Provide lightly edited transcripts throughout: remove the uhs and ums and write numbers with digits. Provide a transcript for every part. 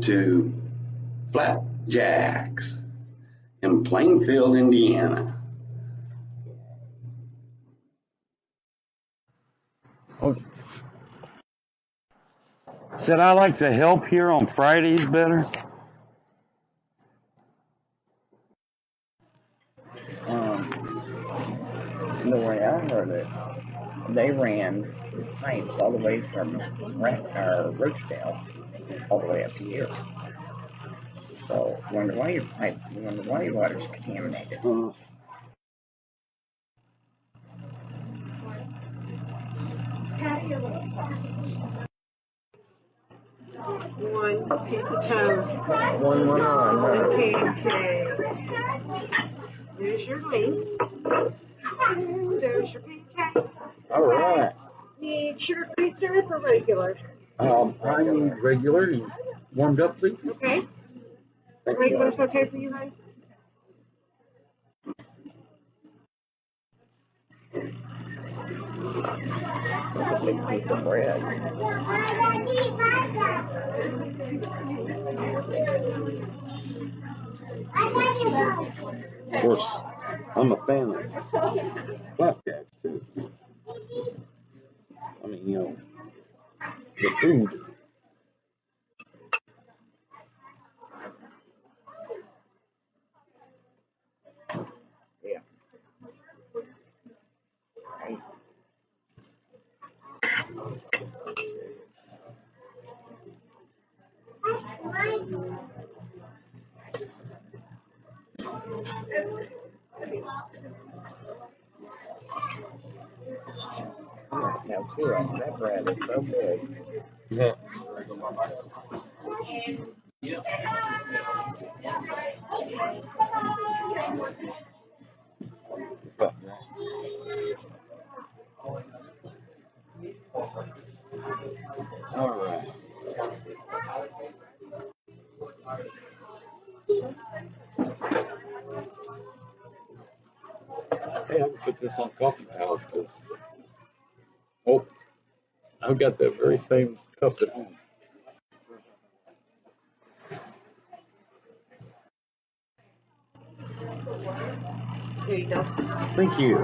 to Flapjacks in Plainfield, Indiana. Said I like to help here on Fridays better. The way I heard it, they ran pipes all the way from Roachdale all the way up here. So wonder why your water's contaminated. One piece of toast. One One pancake. There's your links. There's your pancakes. All right. Need sugar-free syrup or regular? I need regular and warmed up, please. Okay. Regular's okay for you, honey? That's a big piece of bread. Of course, I'm a fan of Flapjacks too. I mean, you know, the food. Yeah. Now, too, that bread is so good. Yeah. All right. Hey, I can put this on Coffee Pals because, oh, I've got that very same cup at home. Here you go. Thank you.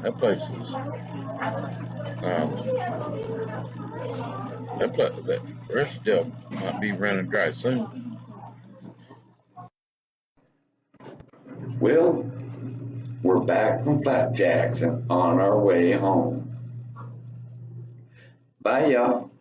That place is, that rest still might be running dry soon. Well, we're back from Flapjacks and on our way home. Bye, y'all.